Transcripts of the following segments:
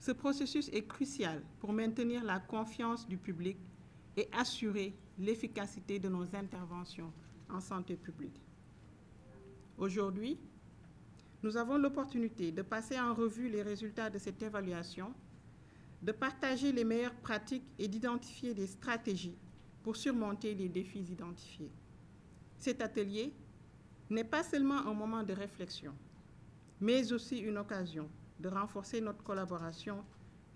Ce processus est crucial pour maintenir la confiance du public et assurer l'efficacité de nos interventions en santé publique. Aujourd'hui, nous avons l'opportunité de passer en revue les résultats de cette évaluation, de partager les meilleures pratiques et d'identifier des stratégies pour surmonter les défis identifiés. Cet atelier n'est pas seulement un moment de réflexion, mais aussi une occasion de renforcer notre collaboration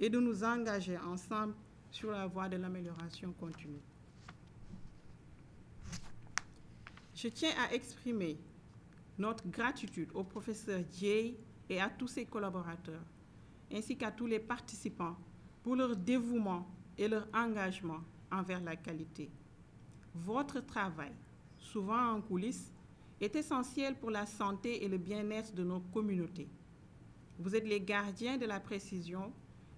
et de nous engager ensemble sur la voie de l'amélioration continue. Je tiens à exprimer notre gratitude au professeur Dieye et à tous ses collaborateurs, ainsi qu'à tous les participants pour leur dévouement et leur engagement envers la qualité. Votre travail, souvent en coulisses, est essentiel pour la santé et le bien-être de nos communautés. Vous êtes les gardiens de la précision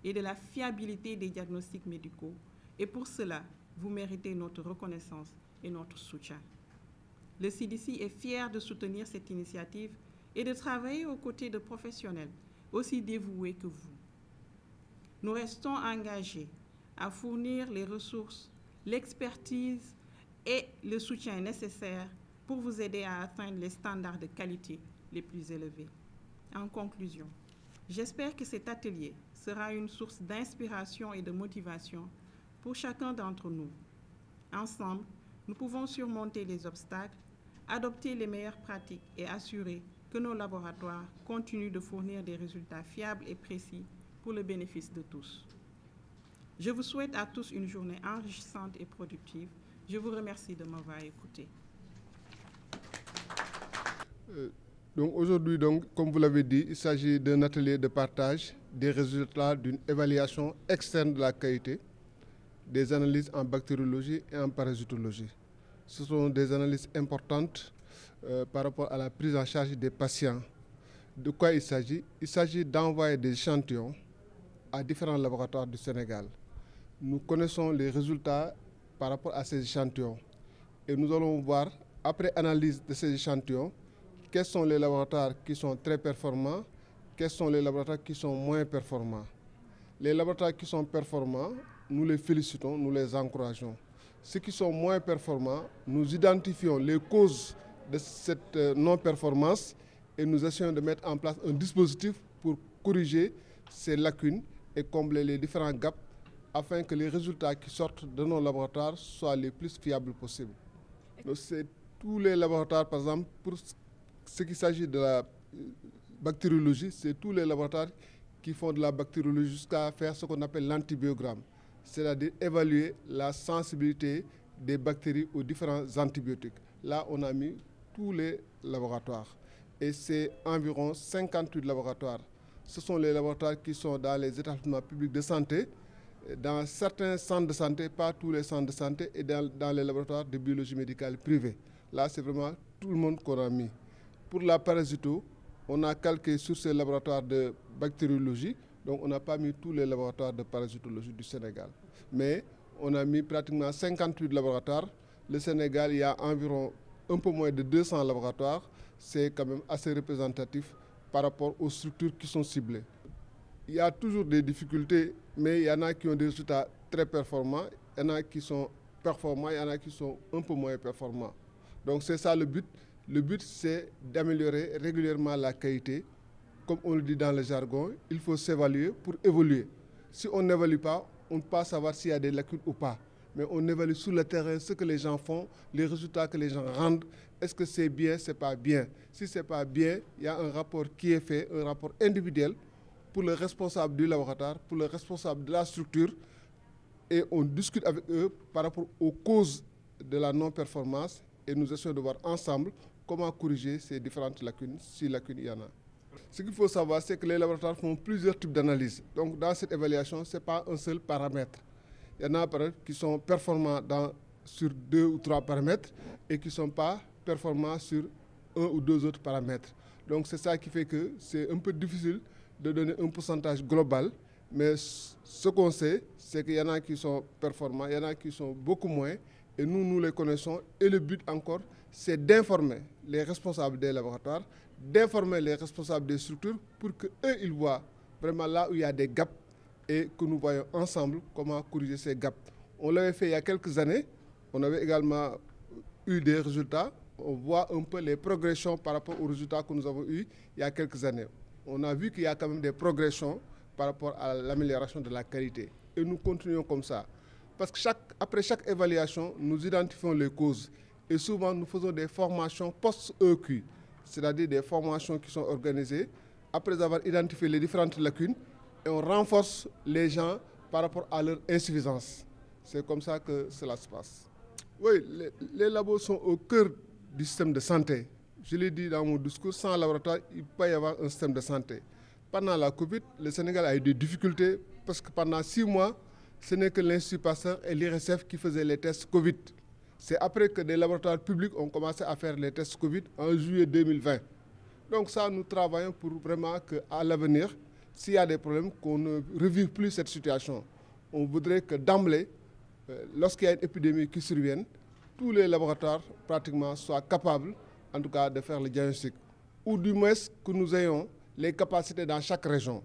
et de la fiabilité des diagnostics médicaux, et pour cela, vous méritez notre reconnaissance et notre soutien. Le CDC est fier de soutenir cette initiative et de travailler aux côtés de professionnels aussi dévoués que vous. Nous restons engagés à fournir les ressources, l'expertise et le soutien nécessaires pour vous aider à atteindre les standards de qualité les plus élevés. En conclusion, j'espère que cet atelier sera une source d'inspiration et de motivation pour chacun d'entre nous. Ensemble, nous pouvons surmonter les obstacles, adopter les meilleures pratiques et assurer que nos laboratoires continuent de fournir des résultats fiables et précis pour le bénéfice de tous. Je vous souhaite à tous une journée enrichissante et productive. Je vous remercie de m'avoir écouté. Donc aujourd'hui, comme vous l'avez dit, il s'agit d'un atelier de partage des résultats d'une évaluation externe de la qualité, des analyses en bactériologie et en parasitologie. Ce sont des analyses importantes par rapport à la prise en charge des patients. De quoi il s'agit? Il s'agit d'envoyer des échantillons à différents laboratoires du Sénégal. Nous connaissons les résultats par rapport à ces échantillons et nous allons voir, après analyse de ces échantillons, quels sont les laboratoires qui sont très performants, quels sont les laboratoires qui sont moins performants. Les laboratoires qui sont performants, nous les félicitons, nous les encourageons. Ceux qui sont moins performants, nous identifions les causes de cette non-performance et nous essayons de mettre en place un dispositif pour corriger ces lacunes et combler les différents gaps afin que les résultats qui sortent de nos laboratoires soient les plus fiables possibles. Donc c'est tous les laboratoires, par exemple, pour ce qui s'agit de la bactériologie, c'est tous les laboratoires qui font de la bactériologie jusqu'à faire ce qu'on appelle l'antibiogramme, c'est-à-dire évaluer la sensibilité des bactéries aux différents antibiotiques. Là, on a mis tous les laboratoires et c'est environ 58 laboratoires. Ce sont les laboratoires qui sont dans les établissements publics de santé, dans certains centres de santé, pas tous les centres de santé, et dans les laboratoires de biologie médicale privés. Là, c'est vraiment tout le monde qu'on a mis. Pour la parasito, on a calqué sur ces laboratoires de bactériologie, donc on n'a pas mis tous les laboratoires de parasitologie du Sénégal. Mais on a mis pratiquement 58 laboratoires. Le Sénégal, il y a environ un peu moins de 200 laboratoires. C'est quand même assez représentatif par rapport aux structures qui sont ciblées. Il y a toujours des difficultés, mais il y en a qui ont des résultats très performants, il y en a qui sont performants, il y en a qui sont un peu moins performants. Donc c'est ça le but. Le but, c'est d'améliorer régulièrement la qualité. Comme on le dit dans le jargon, il faut s'évaluer pour évoluer. Si on n'évalue pas, on ne peut pas savoir s'il y a des lacunes ou pas. Mais on évalue sur le terrain ce que les gens font, les résultats que les gens rendent. Est-ce que c'est bien, c'est pas bien? Si c'est pas bien, il y a un rapport qui est fait, un rapport individuel pour le responsable du laboratoire, pour le responsable de la structure. Et on discute avec eux par rapport aux causes de la non-performance et nous essayons de voir ensemble comment corriger ces différentes lacunes, si lacunes il y en a. Ce qu'il faut savoir, c'est que les laboratoires font plusieurs types d'analyses. Donc dans cette évaluation, ce n'est pas un seul paramètre. Il y en a qui sont performants sur 2 ou 3 paramètres et qui ne sont pas performants sur 1 ou 2 autres paramètres. Donc c'est ça qui fait que c'est un peu difficile de donner un pourcentage global. Mais ce qu'on sait, c'est qu'il y en a qui sont performants, il y en a qui sont beaucoup moins. Et nous les connaissons. Et le but encore, c'est d'informer les responsables des laboratoires, d'informer les responsables des structures pour qu'eux, ils voient vraiment là où il y a des gaps et que nous voyons ensemble comment corriger ces gaps. On l'avait fait il y a quelques années, on avait également eu des résultats. On voit un peu les progressions par rapport aux résultats que nous avons eus il y a quelques années. On a vu qu'il y a quand même des progressions par rapport à l'amélioration de la qualité. Et nous continuons comme ça. Parce que après chaque évaluation, nous identifions les causes. Et souvent, nous faisons des formations post-EQ, c'est-à-dire des formations qui sont organisées après avoir identifié les différentes lacunes et on renforce les gens par rapport à leur insuffisance. C'est comme ça que cela se passe. Oui, les labos sont au cœur du système de santé. Je l'ai dit dans mon discours, sans laboratoire, il ne peut pas y avoir un système de santé. Pendant la Covid, le Sénégal a eu des difficultés parce que pendant 6 mois, ce n'est que l'Institut Pasteur et l'IRSF qui faisaient les tests Covid. C'est après que des laboratoires publics ont commencé à faire les tests Covid en juillet 2020. Donc ça, nous travaillons pour vraiment qu'à l'avenir, s'il y a des problèmes, qu'on ne revive plus cette situation. On voudrait que d'emblée, lorsqu'il y a une épidémie qui survienne, tous les laboratoires pratiquement soient capables, en tout cas, de faire le diagnostic. Ou du moins que nous ayons les capacités dans chaque région.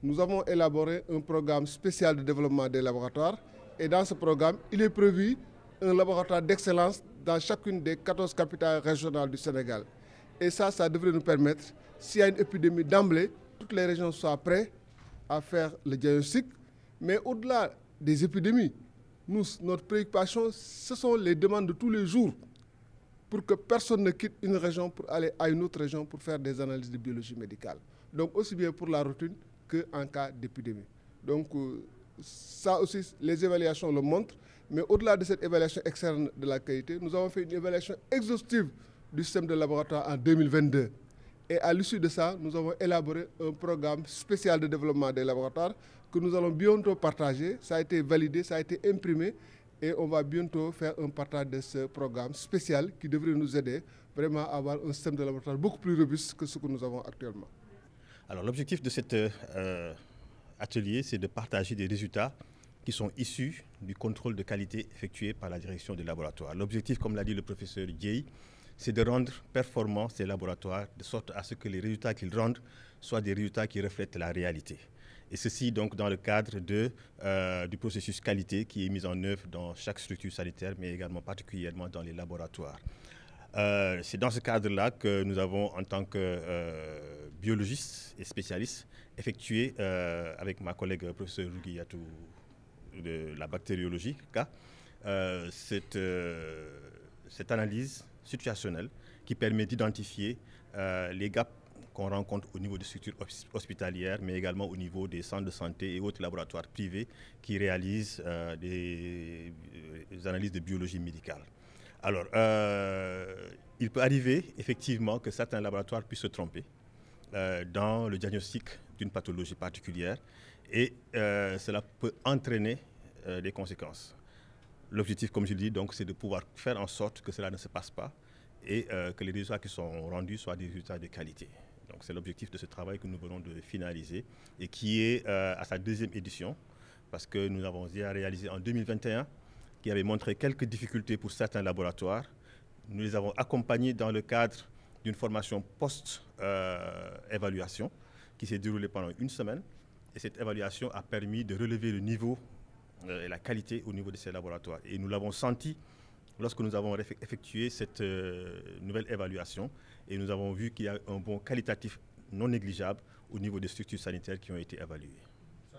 Nous avons élaboré un programme spécial de développement des laboratoires et dans ce programme, il est prévu un laboratoire d'excellence dans chacune des 14 capitales régionales du Sénégal. Et ça devrait nous permettre, s'il y a une épidémie d'emblée, toutes les régions soient prêtes à faire le diagnostic. Mais au-delà des épidémies, notre préoccupation, ce sont les demandes de tous les jours pour que personne ne quitte une région pour aller à une autre région pour faire des analyses de biologie médicale. Donc aussi bien pour la routine qu'en cas d'épidémie. Donc ça aussi, les évaluations le montrent. Mais au-delà de cette évaluation externe de la qualité, nous avons fait une évaluation exhaustive du système de laboratoire en 2022. Et à l'issue de ça, nous avons élaboré un programme spécial de développement des laboratoires que nous allons bientôt partager. Ça a été validé, ça a été imprimé et on va bientôt faire un partage de ce programme spécial qui devrait nous aider vraiment à avoir un système de laboratoire beaucoup plus robuste que ce que nous avons actuellement. Alors l'objectif de cet atelier, c'est de partager des résultats qui sont issus du contrôle de qualité effectué par la direction des laboratoires. L'objectif, comme l'a dit le professeur Dieye, c'est de rendre performants ces laboratoires de sorte à ce que les résultats qu'ils rendent soient des résultats qui reflètent la réalité. Et ceci donc dans le cadre du processus qualité qui est mis en œuvre dans chaque structure sanitaire, mais également particulièrement dans les laboratoires. C'est dans ce cadre-là que nous avons, en tant que biologistes et spécialistes, effectué avec ma collègue professeur Rugiyatou de la bactériologie, cette analyse situationnelle qui permet d'identifier les gaps qu'on rencontre au niveau des structures hospitalières, mais également au niveau des centres de santé et autres laboratoires privés qui réalisent des analyses de biologie médicale. Alors, il peut arriver effectivement que certains laboratoires puissent se tromper dans le diagnostic d'une pathologie particulière et cela peut entraîner des conséquences. L'objectif, comme je le dis, donc, c'est de pouvoir faire en sorte que cela ne se passe pas et que les résultats qui sont rendus soient des résultats de qualité. Donc, c'est l'objectif de ce travail que nous venons de finaliser et qui est à sa 2e édition parce que nous avons déjà réalisé en 2021 qui avait montré quelques difficultés pour certains laboratoires. Nous les avons accompagnés dans le cadre d'une formation post-évaluation qui s'est déroulée pendant 1 semaine. Et cette évaluation a permis de relever le niveau et la qualité au niveau de ces laboratoires. Et nous l'avons senti lorsque nous avons effectué cette nouvelle évaluation. Et nous avons vu qu'il y a un bond qualitatif non négligeable au niveau des structures sanitaires qui ont été évaluées.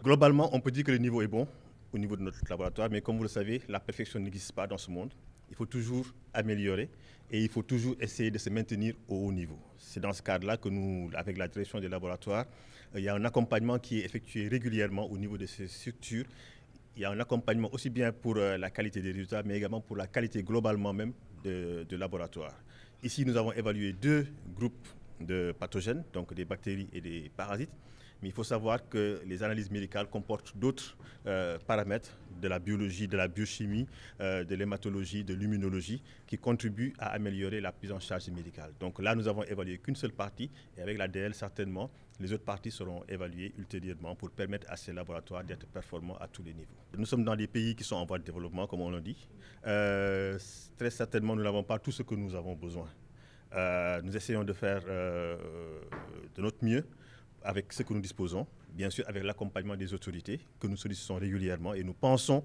Globalement, on peut dire que le niveau est bon au niveau de notre laboratoire, mais comme vous le savez, la perfection n'existe pas dans ce monde. Il faut toujours améliorer et il faut toujours essayer de se maintenir au haut niveau. C'est dans ce cadre-là que nous, avec la direction des laboratoires, il y a un accompagnement qui est effectué régulièrement au niveau de ces structures. Il y a un accompagnement aussi bien pour la qualité des résultats, mais également pour la qualité globalement même de laboratoire. Ici, nous avons évalué 2 groupes de pathogènes, donc des bactéries et des parasites. Mais il faut savoir que les analyses médicales comportent d'autres paramètres de la biologie, de la biochimie, de l'hématologie, de l'immunologie qui contribuent à améliorer la prise en charge médicale. Donc là, nous avons évalué qu'une seule partie et avec l'ADL, certainement, les autres parties seront évaluées ultérieurement pour permettre à ces laboratoires d'être performants à tous les niveaux. Nous sommes dans des pays qui sont en voie de développement, comme on l'a dit. Très certainement, nous n'avons pas tout ce que nous avons besoin. Nous essayons de faire de notre mieux avec ce que nous disposons, bien sûr avec l'accompagnement des autorités que nous sollicitons régulièrement, et nous pensons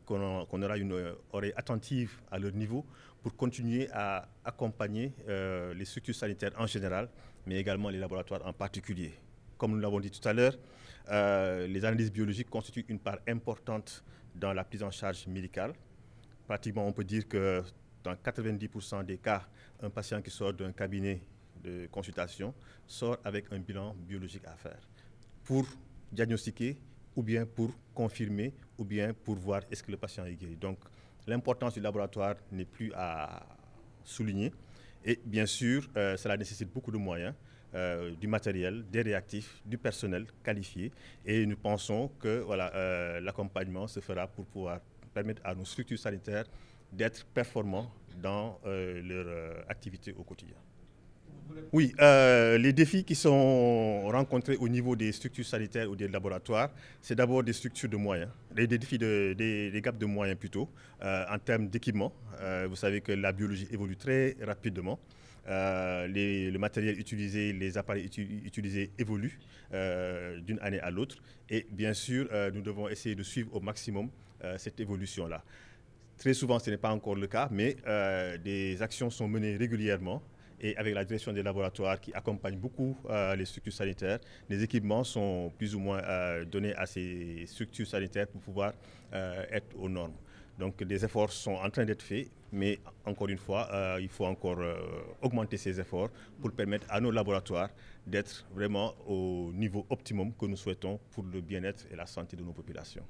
qu'on aura une oreille attentive à leur niveau pour continuer à accompagner les structures sanitaires en général, mais également les laboratoires en particulier. Comme nous l'avons dit tout à l'heure, les analyses biologiques constituent une part importante dans la prise en charge médicale. Pratiquement, on peut dire que dans 90% des cas, un patient qui sort d'un cabinet de consultation sort avec un bilan biologique à faire pour diagnostiquer ou bien pour confirmer ou bien pour voir est-ce que le patient est guéri. Donc l'importance du laboratoire n'est plus à souligner, et bien sûr cela nécessite beaucoup de moyens, du matériel, des réactifs, du personnel qualifié, et nous pensons que voilà, l'accompagnement se fera pour pouvoir permettre à nos structures sanitaires d'être performants dans leur activité au quotidien. Oui, les défis qui sont rencontrés au niveau des structures sanitaires ou des laboratoires, c'est d'abord des structures de moyens, des défis, des gaps de moyens plutôt, en termes d'équipement. Vous savez que la biologie évolue très rapidement. Le matériel utilisé, les appareils utilisés évoluent d'une année à l'autre, et bien sûr, nous devons essayer de suivre au maximum cette évolution-là. Très souvent, ce n'est pas encore le cas, mais des actions sont menées régulièrement, et avec la direction des laboratoires qui accompagne beaucoup les structures sanitaires, les équipements sont plus ou moins donnés à ces structures sanitaires pour pouvoir être aux normes. Donc des efforts sont en train d'être faits, mais encore une fois, il faut encore augmenter ces efforts pour permettre à nos laboratoires d'être vraiment au niveau optimum que nous souhaitons pour le bien-être et la santé de nos populations.